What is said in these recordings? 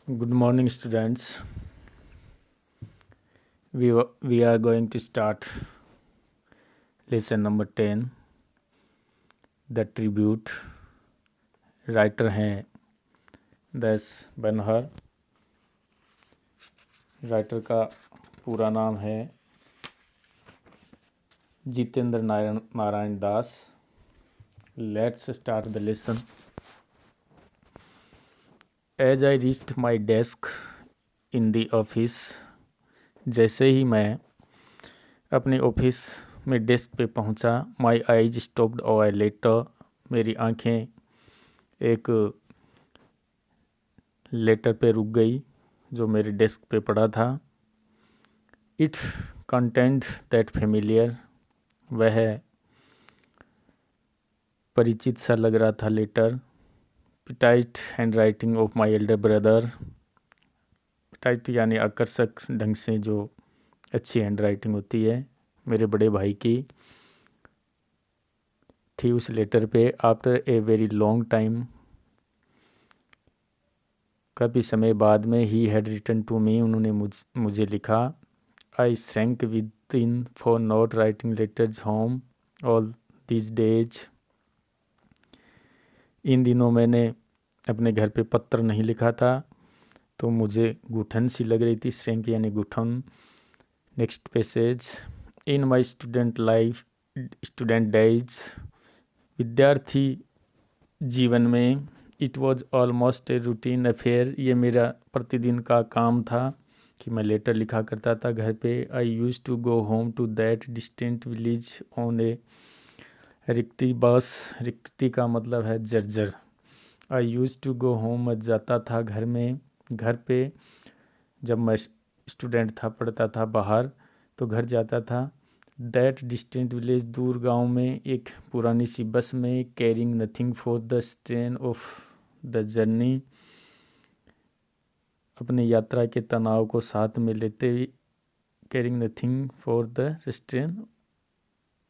Good morning, students. We are going to start lesson number 10, The Tribute. Writer हैं दस बनहर। Writer का पूरा नाम है Jitendra Narayan Das. Let's start the lesson. As I reached my desk in the office, जैसे ही मैं अपने ऑफिस में डेस्क पे पहुंचा, माई आईज स्टॉप्ड और आई लेटर, मेरी आंखें एक लेटर पे रुक गई जो मेरे डेस्क पे पड़ा था। इट कंटेंट दैट फेमिलियर, वह परिचित सा लग रहा था letter. Petite handwriting of my elder brother, petite यानी आकर्षक ढंग से जो अच्छी हैंड राइटिंग होती है, मेरे बड़े भाई की थी उस लेटर पे। After a very long time, काफ़ी समय बाद में, he had written to me, उन्होंने मुझे लिखा। I shrank within for not writing letters home all these days, इन दिनों मैंने अपने घर पे पत्र नहीं लिखा था तो मुझे घुटन सी लग रही थी। श्रैंक यानी घुटन। Next passage. In my student life, student days, विद्यार्थी जीवन में, it was almost a routine affair, ये मेरा प्रतिदिन का काम था कि मैं लेटर लिखा करता था घर पे। I use to go home to that distant village on a rickety bus, rickety का मतलब है जर्जर। I use to go home, मैं जाता था घर पे जब मैं स्टूडेंट था, पढ़ता था बाहर तो घर जाता था। दैट डिस्टेंट विलेज, दूर गांव में, एक पुरानी सी बस में। Carrying nothing for the strain of the journey, अपने यात्रा के तनाव को साथ में लेते हुए। Carrying nothing for the strain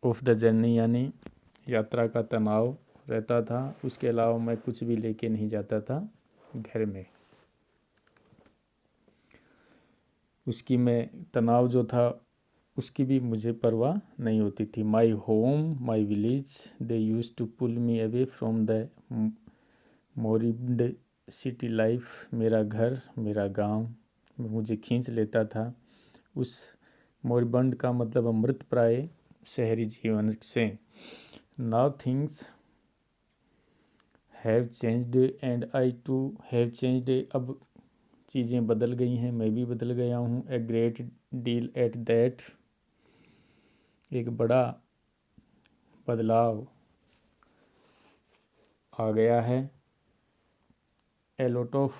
of the journey यानी यात्रा का तनाव रहता था, उसके अलावा मैं कुछ भी लेके नहीं जाता था घर में। उसकी मैं तनाव जो था उसकी भी मुझे परवाह नहीं होती थी। My home, my village, they use to pull me away from the moribund city life, मेरा घर, मेरा गांव मुझे खींच लेता था उस मोरिबंड का मतलब अमृत प्राय शहरी जीवन से। Now things have changed and I too have changed, अब चीज़ें बदल गई हैं, मैं भी बदल गया हूँ। A great deal at that, एक बड़ा बदलाव आ गया है। A lot of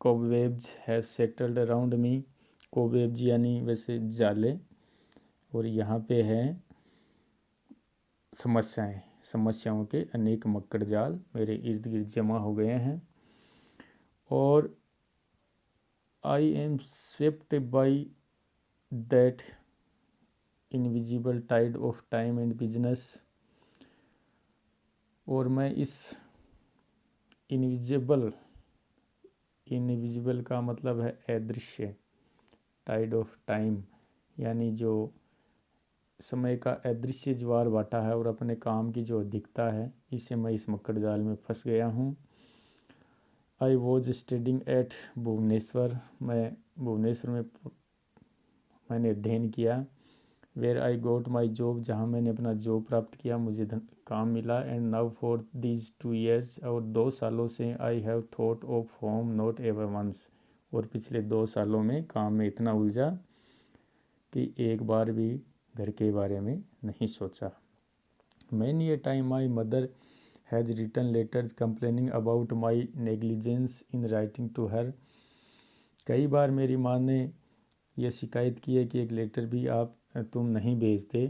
cobwebs have settled around me, cobwebs यानी वैसे जाले, और यहाँ पे है समस्याओं के अनेक मक्कड़ जाल मेरे इर्द गिर्द जमा हो गए हैं। और I am swept by that invisible tide of time and business, और मैं इस इनविजिबल का मतलब है अदृश्य, टाइड ऑफ टाइम यानी जो समय का अदृश्य ज्वार भाटा है और अपने काम की जो अधिकता है, इससे मैं इस मक्कड़ जाल में फंस गया हूँ। I was studying at Bhubaneswar, मैं भुवनेश्वर में मैंने अध्ययन किया। Where I goat my job, जहाँ मैंने अपना जॉब प्राप्त किया, मुझे काम मिला। And now for these 2 years, और 2 सालों से, I have thought of home not ever once, और पिछले 2 सालों में काम में इतना उलझा कि एक बार भी घर के बारे में नहीं सोचा। Many a time my mother has written letters complaining about my negligence in writing to her, कई बार मेरी माँ ने यह शिकायत की है कि एक लेटर भी तुम नहीं भेजते।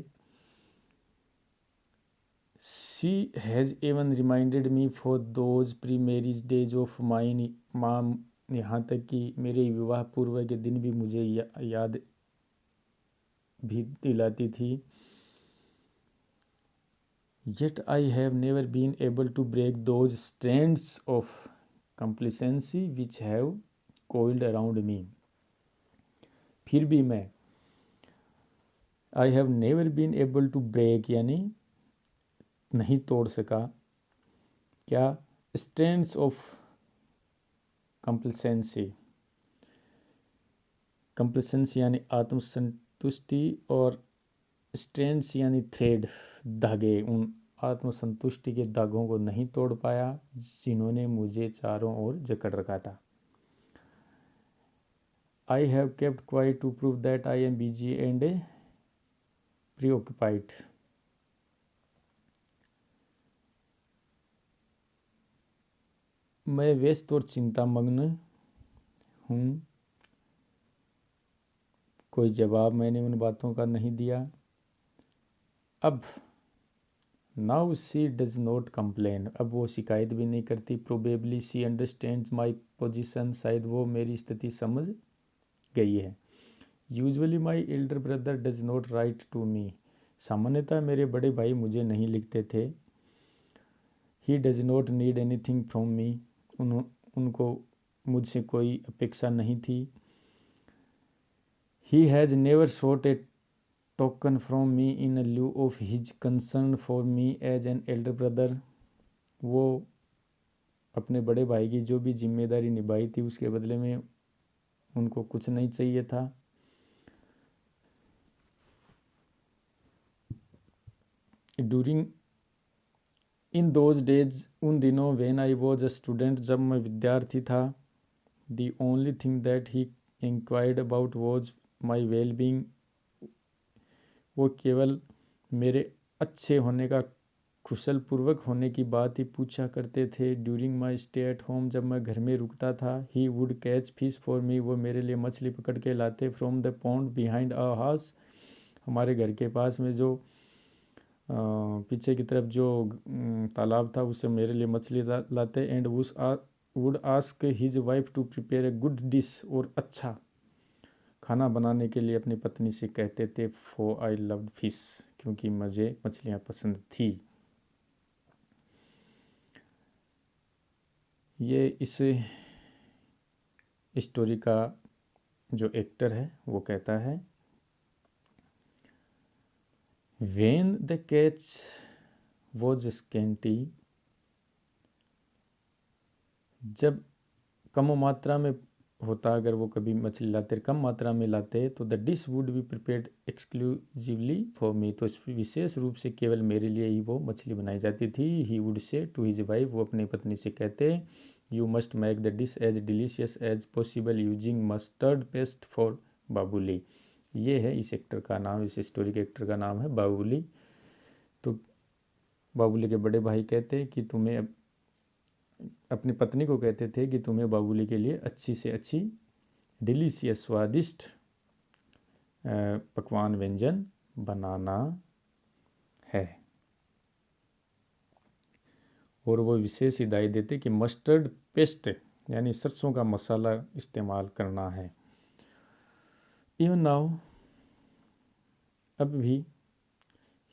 She has even reminded me for those pre marriage days of mine, माँ यहाँ तक कि मेरे विवाह पूर्व के दिन भी मुझे याद भी दिलाती थी। Yet I have never been able to break those strands of complacency which have coiled around me. फिर भी मैं I have never been able to break यानी नहीं तोड़ सका क्या strands of complacency. complacency यानी आत्मसंतुष्टि और स्ट्रेंड्स यानी थ्रेड धागे, उन आत्मसंतुष्टि के धागों को नहीं तोड़ पाया जिन्होंने मुझे चारों ओर जकड़ रखा था. I have kept quite to prove that I am busy and preoccupied. मैं व्यस्त और चिंतामग्न हूँ. कोई जवाब मैंने उन बातों का नहीं दिया. अब now she does not complain. अब वो शिकायत भी नहीं करती. Probably she understands my position. शायद वो मेरी स्थिति समझ गई है. Usually my elder brother does not write to me. सामान्यतः मेरे बड़े भाई मुझे नहीं लिखते थे. He does not need anything from me. उनको मुझसे कोई अपेक्षा नहीं थी. He has never sought a token from me in lieu of his concern for me as an elder brother. वो अपने बड़े भाई की जो भी जिम्मेदारी निभाई थी उसके बदले में उनको कुछ नहीं चाहिए था. ड्यूरिंग इन दोज डेज, उन दिनों, when I was a student, जब मैं विद्यार्थी था, the only thing that he inquired about was my well being. वो केवल मेरे अच्छे होने का, कुशल पूर्वक होने की बात ही पूछा करते थे. During my stay at home, जब मैं घर में रुकता था, he would catch fish for me. वो मेरे लिए मछली पकड़ के लाते. From the pond behind our house, हमारे घर के पास में जो पीछे की तरफ जो तालाब था उससे मेरे लिए मछली लाते. And would ask his wife to prepare a good dish. और अच्छा खाना बनाने के लिए अपनी पत्नी से कहते थे. फॉर आई लव्ड फिश, क्योंकि मुझे मछलियाँ पसंद थी. ये इस स्टोरी का जो एक्टर है वो कहता है, When the catch was scanty, जब कम मात्रा में होता, अगर वो कभी मछली लाते, कम मात्रा में लाते, तो the dish would be prepared exclusively for me. तो विशेष रूप से केवल मेरे लिए ही वो मछली बनाई जाती थी. He would say to his wife, वो अपनी पत्नी से कहते, you must make the dish as delicious as possible using mustard paste for Babuli. ये है इस एक्टर का नाम, इस स्टोरी के एक्टर का नाम है बाबुली. तो बाबुली के बड़े भाई कहते कि तुम्हें, अपनी पत्नी को कहते थे कि तुम्हें बाबुली के लिए अच्छी से अच्छी, डिलीशियस, स्वादिष्ट पकवान, व्यंजन बनाना है. और वो विशेष हिदायत देते कि मस्टर्ड पेस्ट यानी सरसों का मसाला इस्तेमाल करना है. इवन नाउ, अब भी,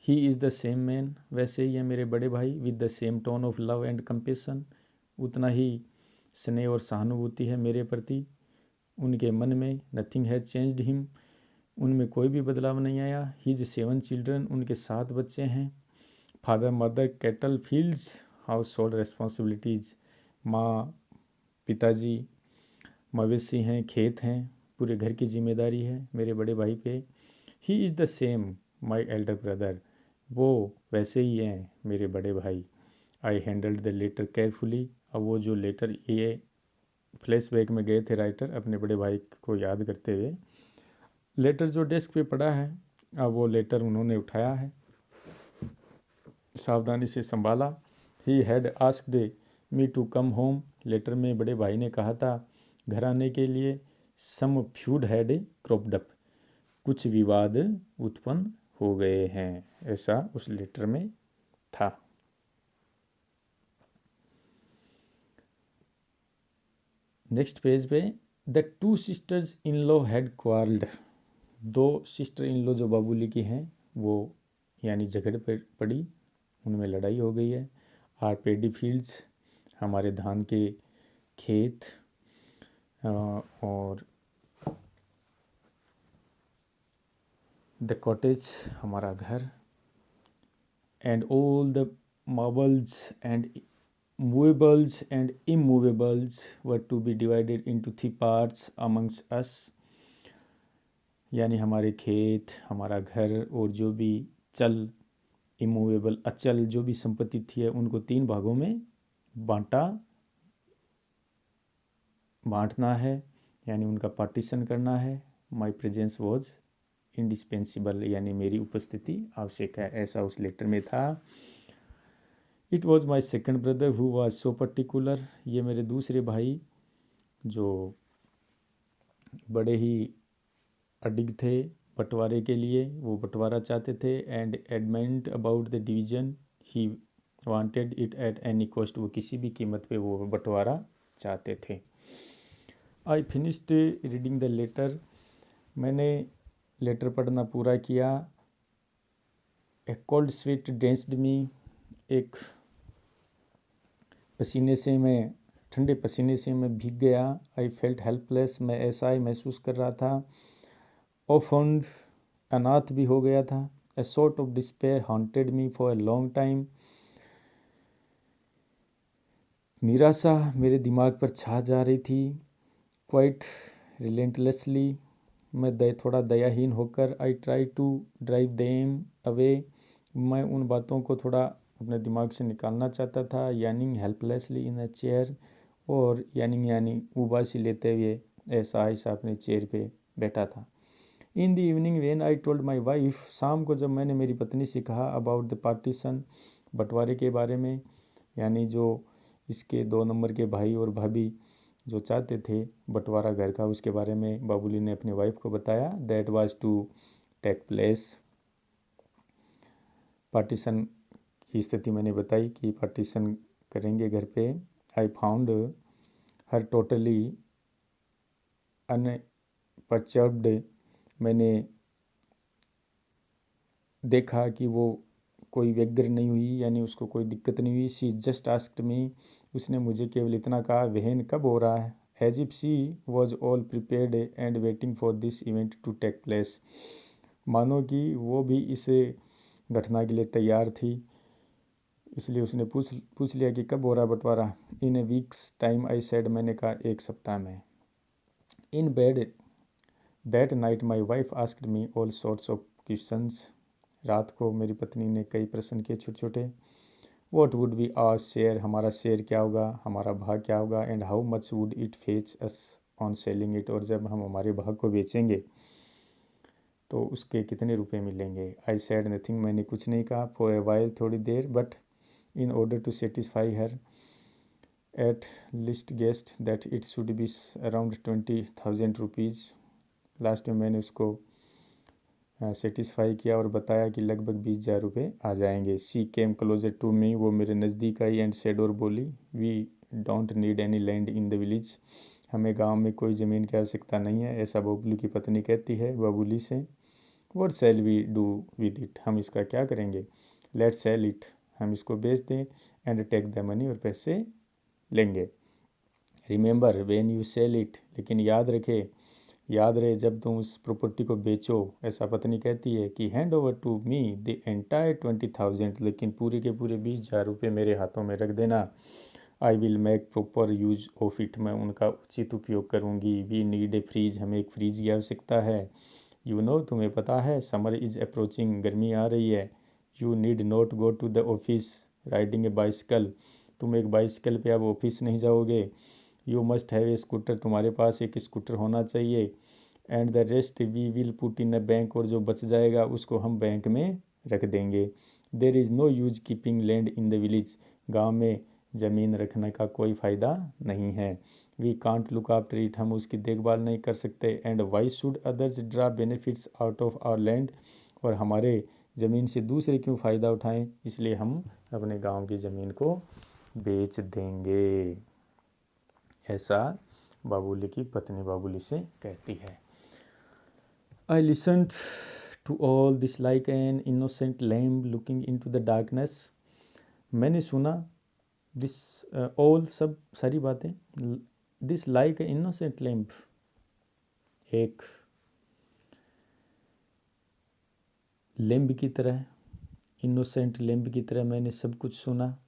he is the same man, वैसे ही है मेरे बड़े भाई. With the same tone of love and compassion, उतना ही स्नेह और सहानुभूति है मेरे प्रति उनके मन में. नथिंग हैज़ चेंज्ड हिम, उनमें कोई भी बदलाव नहीं आया. हिज 7 चिल्ड्रन, उनके 7 बच्चे हैं. Father mother cattle fields house hold responsibilities, माँ पिताजी मवेशी हैं, खेत हैं, पूरे घर की जिम्मेदारी है मेरे बड़े भाई पे. He is the same my elder brother, वो वैसे ही हैं मेरे बड़े भाई. आई हैंडल्ड द लेटर केयरफुली. अब वो जो लेटर, ये फ्लैशबैक में गए थे राइटर अपने बड़े भाई को याद करते हुए. लेटर जो डेस्क पे पड़ा है, अब वो लेटर उन्होंने उठाया है, सावधानी से संभाला. He had asked me to come home. Letter में बड़े भाई ने कहा था घर आने के लिए. सम फ्यूड हैड क्रॉप्ड अप, कुछ विवाद उत्पन्न हो गए हैं, ऐसा उस लेटर में था. नेक्स्ट पेज पे, the 2 sisters in law had quarrelled. 2 sister in law जो बाबूली की हैं वो यानी झगड़ पड़ी, उनमें लड़ाई हो गई है. आर पेडी फील्ड्स, हमारे धान के खेत और द कॉटेज हमारा घर, and all the marbles and movables and immovables were to be divided into 3 parts amongst us, यानी हमारे खेत, हमारा घर और जो भी चल, इमूवेबल अचल जो भी संपत्ति थी है उनको 3 भागों में बांटना है, यानी उनका पार्टीशन करना है। माई प्रेजेंस वॉज इंडिस्पेंसिबल, यानी मेरी उपस्थिति आवश्यक है, ऐसा उस लेटर में था। It was my second brother who was so particular, ये मेरे दूसरे भाई जो बड़े ही अडिग थे बंटवारे के लिए, वो बंटवारा चाहते थे। And adamant about the division he wanted it at any cost, वो किसी भी कीमत पे वो बंटवारा चाहते थे। I finished reading the letter, मैंने लेटर पढ़ना पूरा किया। A cold sweat drenched me, एक पसीने से मैं ठंडे पसीने से मैं भीग गया। आई फेल्ट हेल्पलेस, मैं ऐसा ही महसूस कर रहा था। ऑफन्ड, अनाथ भी हो गया था। A sort of despair haunted me for a long time, निराशा मेरे दिमाग पर छा जा रही थी। क्वाइट रिलेंटलेसली, मैं थोड़ा दयाहीन होकर I try to drive them away, मैं उन बातों को थोड़ा अपने दिमाग से निकालना चाहता था। यानिंग हेल्पलेसली इन अ चेयर, और यानी उबासी लेते हुए ऐसा ऐसा अपने चेयर पे बैठा था। इन the evening when I told my wife, शाम को जब मैंने मेरी पत्नी से कहा अबाउट द पार्टीशन, बंटवारे के बारे में, यानी जो इसके 2 नंबर के भाई और भाभी जो चाहते थे बंटवारा घर का, उसके बारे में बाबूली ने अपनी वाइफ को बताया। That was to take place, partition की स्थिति मैंने बताई कि पार्टीशन करेंगे घर पे। आई फाउंड हर टोटली अनपर्चर्ब्ड, मैंने देखा कि वो कोई व्यग्र नहीं हुई, यानी उसको कोई दिक्कत नहीं हुई। शी जस्ट आस्क्ड मी, उसने मुझे केवल इतना कहा, वहन कब हो रहा है। As if she was all prepared and waiting for this event to take place, मानो कि वो भी इस घटना के लिए तैयार थी, इसलिए उसने पूछ लिया कि कब हो रहा बंटवारा। In a week's time I said, मैंने कहा 1 सप्ताह में। In bed that night my wife asked me all sorts of questions, रात को मेरी पत्नी ने कई प्रश्न किए छोटे छोटे। What would be our share, हमारा शेयर क्या होगा, हमारा भाग क्या होगा। And how much would it fetch us on selling it, और जब हम हमारे भाग को बेचेंगे तो उसके कितने रुपए मिलेंगे। आई सेड नथिंग, मैंने कुछ नहीं कहा। फॉर ए वाइल, थोड़ी देर, but in order to satisfy her at least guest that it should be around 20,000 rupees, last में मैंने उसको सेटिस्फाई किया और बताया कि लगभग 20,000 रुपये आ जाएंगे। सी केम क्लोजर टू मी, वो मेरे नज़दीक आई एंड सेड, और बोली, we don't need any land in the village, हमें गांव में कोई ज़मीन की आवश्यकता नहीं है, ऐसा बबलू की पत्नी कहती है बबूली से। What shall we do with it, हम इसका क्या करेंगे। लेट्स सेल इट, हम इसको बेच दें। एंड टेक द मनी, और पैसे लेंगे। Remember when you sell it, लेकिन याद रहे जब तुम उस प्रॉपर्टी को बेचो, ऐसा पत्नी कहती है, कि hand over to me the entire 20,000, लेकिन पूरे के पूरे 20,000 रुपये मेरे हाथों में रख देना। I will make proper use of it, मैं उनका उचित उपयोग करूँगी। वी नीड ए फ्रीज, हमें एक फ्रीज की आवश्यकता है। यू नो, तुम्हें पता है, समर इज़ अप्रोचिंग, गर्मी आ रही है। You need not go to the office riding a bicycle, तुम एक बाइसिकल पे अब ऑफिस नहीं जाओगे। You must have a scooter, तुम्हारे पास एक स्कूटर होना चाहिए। And the rest we will put in a bank, और जो बच जाएगा उसको हम बैंक में रख देंगे। There is no use keeping land in the village, गाँव में ज़मीन रखने का कोई फ़ायदा नहीं है। We can't look after it, हम उसकी देखभाल नहीं कर सकते। And why should others draw benefits out of our land, और हमारे ज़मीन से दूसरे क्यों फ़ायदा उठाएं, इसलिए हम अपने गांव की ज़मीन को बेच देंगे, ऐसा बाबूली की पत्नी बाबूली से कहती है। I listened to all this like an innocent lamb looking into the darkness, मैंने सुना दिस ऑल सब सारी बातें, this like a innocent lamp, एक लैम्प की तरह, इनोसेंट लैम्प की तरह मैंने सब कुछ सुना,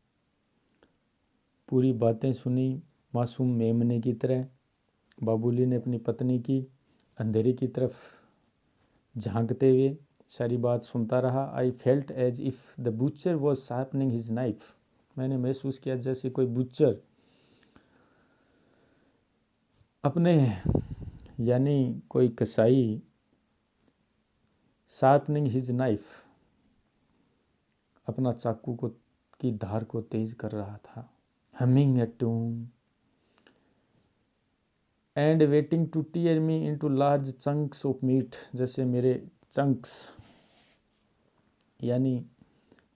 पूरी बातें सुनी मासूम मेमने की तरह। बाबूली ने अपनी पत्नी की अंधेरे की तरफ झांकते हुए सारी बात सुनता रहा। I felt as if the butcher was sharpening his knife, मैंने महसूस किया जैसे कोई बुचर अपने यानी कोई कसाई शार्पनिंग हिज नाइफ अपना चाकू को की धार को तेज कर रहा था। Humming a tune and waiting to tear me into large chunks of meat, जैसे मेरे चंक्स यानी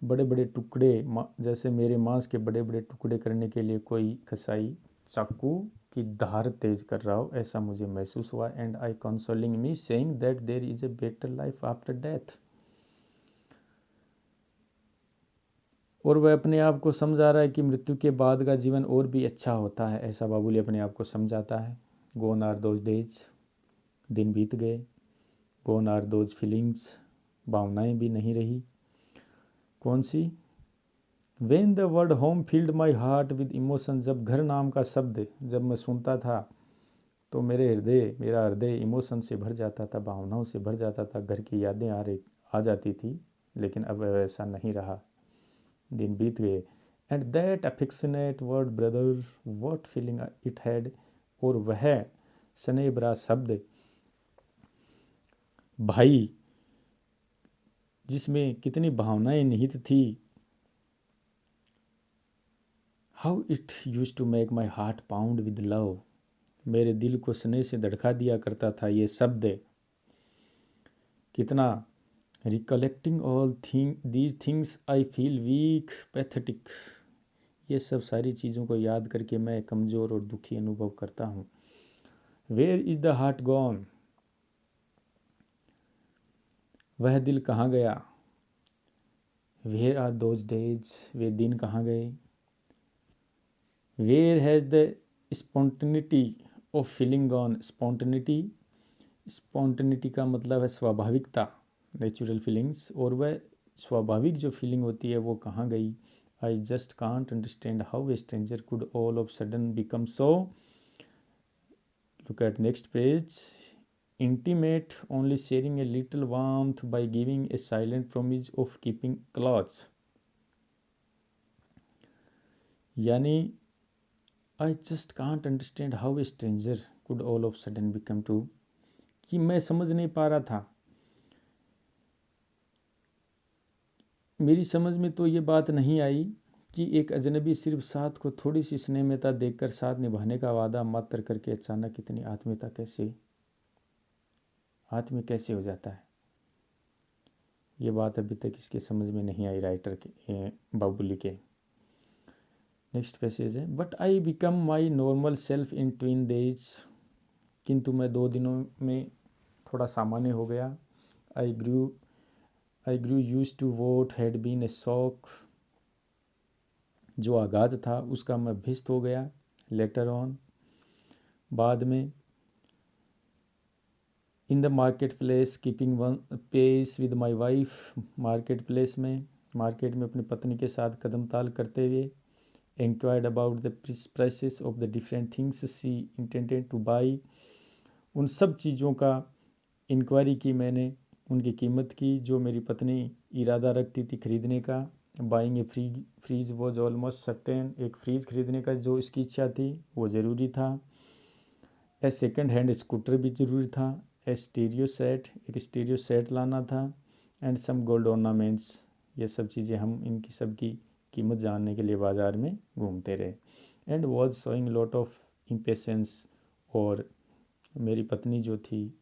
बड़े बड़े टुकड़े, जैसे मेरे मांस के बड़े बड़े टुकड़े करने के लिए कोई कसाई चाकू की धार तेज कर रहा हो, ऐसा मुझे महसूस हुआ। And I consoling me saying that there is a better life after death, और वह अपने आप को समझा रहा है कि मृत्यु के बाद का जीवन और भी अच्छा होता है, ऐसा बाबूली अपने आप को समझाता है। गोन आर दोज डेज, दिन बीत गए। गोन आर दोज फीलिंग्स, भावनाएं भी नहीं रही। कौन सी? When the word home filled my heart with emotion, जब घर नाम का शब्द जब मैं सुनता था तो मेरा हृदय इमोशन से भर जाता था, भावनाओं से भर जाता था, घर की यादें आ जाती थी। लेकिन अब ऐसा नहीं रहा, दिन बीत गए। And that affectionate word brother, what feeling it had, और वह स्नेह भरा शब्द भाई जिसमें कितनी भावनाएं निहित थी। How it used to make my heart pound with love, मेरे दिल को स्नेह से धड़का दिया करता था ये शब्द। कितना recollecting all these things I feel weak pathetic, ये सब सारी चीज़ों को याद करके मैं कमज़ोर और दुखी अनुभव करता हूँ। Where is the heart gone, वह दिल कहाँ गया। वेयर आर दोज डेज, वे दिन कहाँ गए। Where has the spontaneity of feeling gone, spontaneity का मतलब है स्वाभाविकता, नेचुरल फीलिंग्स, और वह स्वाभाविक जो फीलिंग होती है वो कहाँ गई। आई just can't understand how a stranger could all of sudden become so, look at next page, intimate, only sharing a little warmth by giving a silent promise of keeping close, यानी I just can't understand how a stranger could all of sudden become to, कि मैं समझ नहीं पा रहा था, मेरी समझ में तो ये बात नहीं आई कि एक अजनबी सिर्फ साथ को थोड़ी सी स्नेहमयता देखकर साथ निभाने का वादा मात्र करके अचानक इतनी आत्मीय कैसे हो जाता है। ये बात अभी तक इसके समझ में नहीं आई राइटर के, बाबुली के। नेक्स्ट पैसेज है, but I become my normal self in 2 days, किंतु मैं 2 दिनों में थोड़ा सामान्य हो गया। I grew use to what had been a shock, जो आघात था उसका मैं अभ्यस्त हो गया। लेटर ऑन, बाद में। In the market place keeping one pace with my wife, market में अपनी पत्नी के साथ कदम ताल करते हुए। Inquired about the prices of the different things she intended to buy, उन सब चीज़ों का इंक्वायरी की मैंने, उनकी कीमत की जो मेरी पत्नी इरादा रखती थी खरीदने का। Buying a fridge was almost certain, एक फ्रीज खरीदने का जो इसकी इच्छा थी वो ज़रूरी था। ए सेकेंड हैंड स्कूटर भी ज़रूरी था। ए स्टीरियो सेट, एक स्टीरियो सेट लाना था। एंड सम गोल्ड ऑर्नामेंट्स, ये सब चीज़ें हम इनकी सब की कीमत जानने के लिए बाज़ार में घूमते रहे। And was showing lot of impatience, और मेरी पत्नी जो थी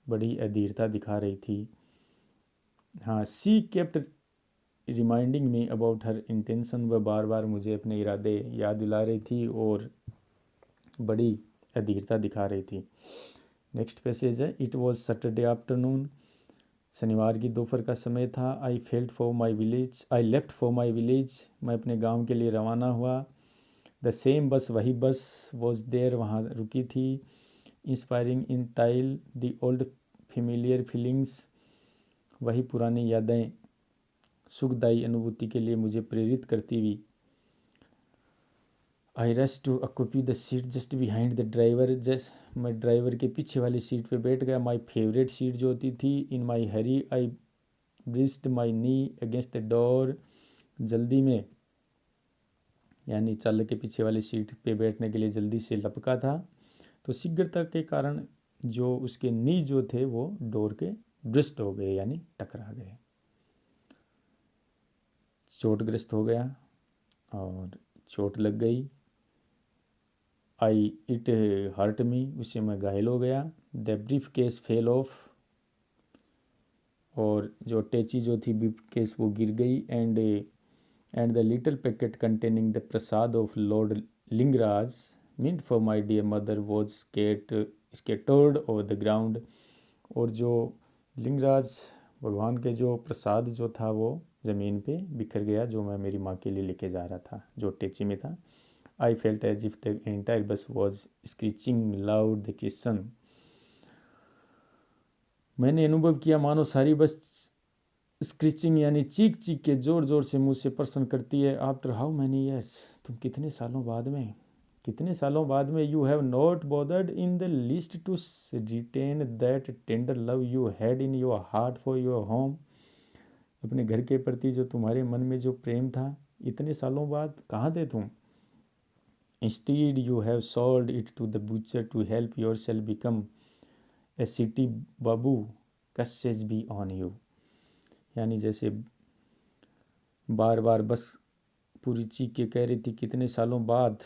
बड़ी अधीरता दिखा रही थी। हाँ, she kept reminding me about her intention, वह बार बार मुझे अपने इरादे याद दिला रही थी और बड़ी अधीरता दिखा रही थी। नेक्स्ट पैसेज है, इट वॉज सैटरडे आफ्टरनून, शनिवार की दोपहर का समय था। I left for my village, मैं अपने गांव के लिए रवाना हुआ। द सेम बस, वही बस, वॉज देयर, वहाँ रुकी थी। Inspiring in tile the old familiar feelings, वही पुरानी यादें सुखदायी अनुभूति के लिए मुझे प्रेरित करती हुई। I rush to occupy the seat just behind the driver, just मैं ड्राइवर के पीछे वाली सीट पे बैठ गया। माई फेवरेट सीट जो होती थी। इन माई हरी आई ब्रिस्ड माई नी अगेंस्ट द डोर, जल्दी में यानी चालक के पीछे वाली सीट पे बैठने के लिए जल्दी से लपका था, तो शीघ्रता के कारण जो उसके नी जो थे वो डोर के ब्रिस्ट हो गए यानी टकरा गए, चोटग्रस्त हो गया और चोट लग गई। आई इट हर्ट मी, उससे मैं घायल हो गया। The brief case fell off, और जो अटैची जो थी ब्रीफ केस वो गिर गई। And the little packet containing the prasad of Lord Lingaraj meant for my dear mother was scattered over the ground, और जो लिंगराज भगवान के जो प्रसाद जो था वो ज़मीन पे बिखर गया, जो मैं मेरी माँ के लिए लेके जा रहा था, जो अटैची में था। I felt as if the entire bus was screeching loud the question. मैंने अनुभव किया मानो सारी बस स्क्रीचिंग यानी चीख चीख के जोर जोर से मुझसे प्रश्न करती है। आफ्टर हाउ मैनी ईयर्स, तुम कितने सालों बाद में you have not bothered in the least to retain that tender love you had in your heart for your home, अपने घर के प्रति जो तुम्हारे मन में जो प्रेम था, इतने सालों बाद कहाँ थे तुम। Instead, you have sold it to the butcher to help yourself become a city babu. Curses be on you. यानी जैसे बार बार बस पूरी चीख के कह रही थी, कितने सालों बाद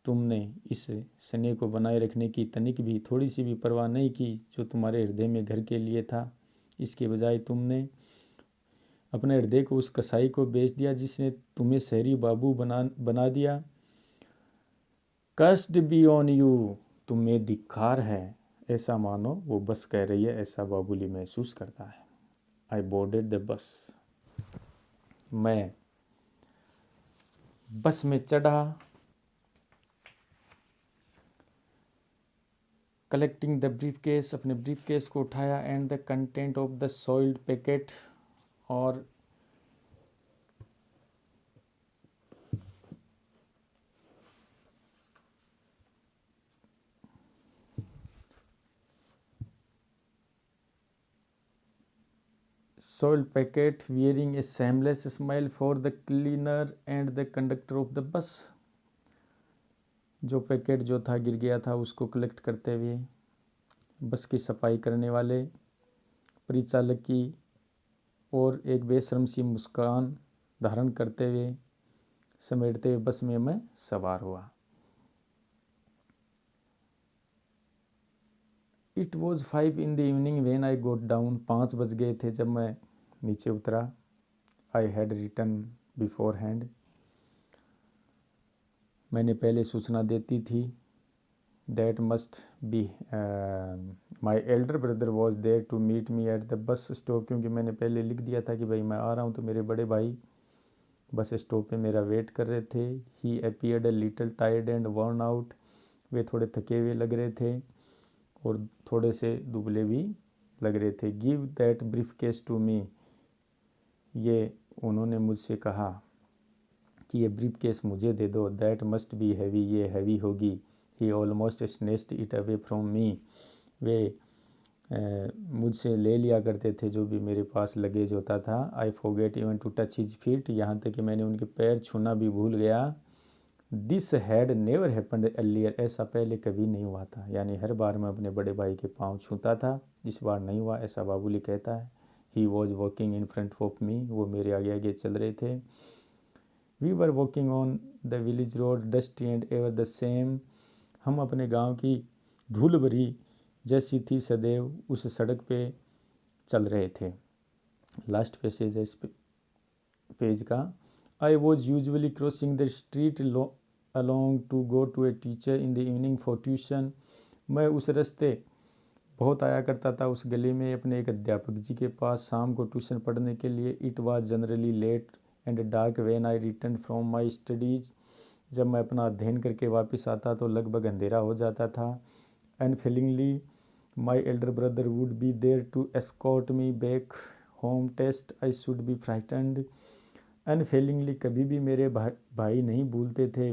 तुमने इस स्नेह को बनाए रखने की तनिक भी, थोड़ी सी भी परवाह नहीं की जो तुम्हारे हृदय में घर के लिए था। इसके बजाय तुमने अपने हृदय को उस कसाई को बेच दिया जिसने तुम्हें शहरी बाबू बना दिया। कस्ट बी ऑन यू, तुम्हें धिक्कार है, ऐसा मानो वो बस कह रही है, ऐसा बाबुली महसूस करता है। आई बोर्डेड द बस, मैं बस में चढ़ा। कलेक्टिंग द ब्रीफ केस, अपने ब्रीफ केस को उठाया। And the content of the soiled packet, और soiled packet, wearing a shameless smile for the cleaner and the conductor of the bus, जो packet जो था गिर गया था उसको कलेक्ट करते हुए बस की सफाई करने वाले परिचालक की और एक बेशर्म सी मुस्कान धारण करते हुए समेटते हुए बस में मैं सवार हुआ। It was 5 in the evening when I got down, 5 बज गए थे जब मैं नीचे उतरा। I had written beforehand, मैंने पहले सूचना देती थी। That must be my elder brother was there to meet me at the bus stop, क्योंकि मैंने पहले लिख दिया था कि भाई मैं आ रहा हूँ, तो मेरे बड़े भाई बस स्टॉप पे मेरा वेट कर रहे थे। He appeared a little tired and worn out, वे थोड़े थके हुए लग रहे थे और थोड़े से दुबले भी लग रहे थे। Give that briefcase to me, ये उन्होंने मुझसे कहा कि ये ब्रीफ केस मुझे दे दो। दैट मस्ट बी हैवी, ये हैवी होगी। He almost snatched it away from me, वे मुझसे ले लिया करते थे जो भी मेरे पास लगेज होता था। I forget even to touch his feet, यहाँ तक कि मैंने उनके पैर छूना भी भूल गया। This had never happened earlier, ऐसा पहले कभी नहीं हुआ था, यानी हर बार मैं अपने बड़े भाई के पाँव छूता था, इस बार नहीं हुआ, ऐसा बाबुली कहता है। He was walking in front of me, वो मेरे आगे आगे चल रहे थे। We were walking on the village road dusty and ever the same, हम अपने गांव की धूल भरी जैसी थी सदैव उस सड़क पे चल रहे थे। लास्ट पैसेज है इस पेज का। I was usually crossing the street along to go to a teacher in the evening for tuition, मैं उस रास्ते बहुत आया करता था उस गली में अपने एक अध्यापक जी के पास शाम को ट्यूशन पढ़ने के लिए। It was generally late and dark when I return from my studies, जब मैं अपना अध्ययन करके वापस आता तो लगभग अंधेरा हो जाता था। Unfailingly my elder brother would be there to escort me back home lest I should be frightened. Unfailingly कभी भी मेरे भाई नहीं भूलते थे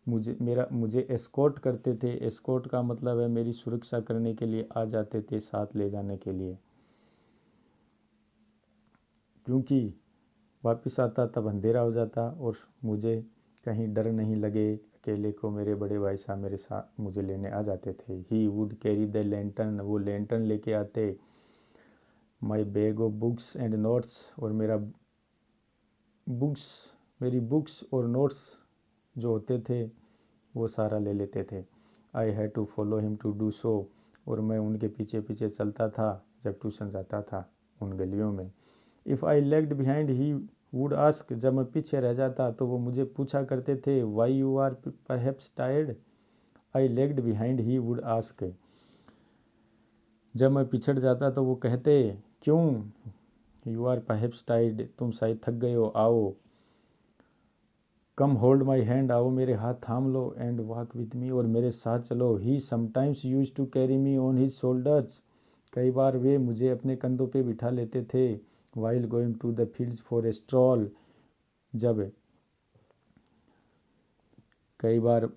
मुझे एस्कॉर्ट करते थे। एस्कॉर्ट का मतलब है मेरी सुरक्षा करने के लिए आ जाते थे, साथ ले जाने के लिए। क्योंकि वापस आता तब अंधेरा हो जाता और मुझे कहीं डर नहीं लगे अकेले को, मेरे बड़े भाई साहब मेरे साथ मुझे लेने आ जाते थे। He would carry the lantern, वो लैंटर्न लेके आते। My bag of books and notes, और मेरी बुक्स और नोट्स जो होते थे वो सारा ले लेते थे। I had to follow him to do so, और मैं उनके पीछे पीछे चलता था जब ट्यूशन जाता था उन गलियों में। If I lagged behind he would ask, जब मैं पीछे रह जाता तो वो मुझे पूछा करते थे why you are perhaps tired. I lagged behind he would ask, जब मैं पिछड़ जाता तो वो कहते क्यों, यू आर परहैप्स टायर्ड, तुम शायद थक गए हो, आओ। कम होल्ड माई हैंड, आओ मेरे हाथ थाम लो। एंड वॉक विद मी, और मेरे साथ चलो। He sometimes used to carry me on his shoulders, कई बार वे मुझे अपने कंधों पे बिठा लेते थे। While going to the fields for a stroll, जब कई बार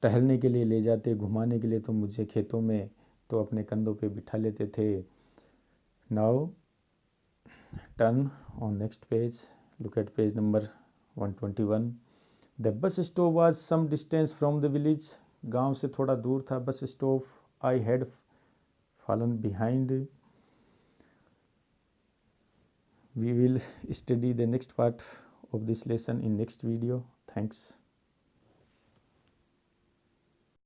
टहलने के लिए ले जाते, घुमाने के लिए, तो मुझे खेतों में तो अपने कंधों पे बिठा लेते थे। Now turn on next page, look at page number 121। The bus stop was some distance from the village, गांव से थोड़ा दूर था bus stop. I had fallen behind. We will study the next part of this lesson in next video. Thanks.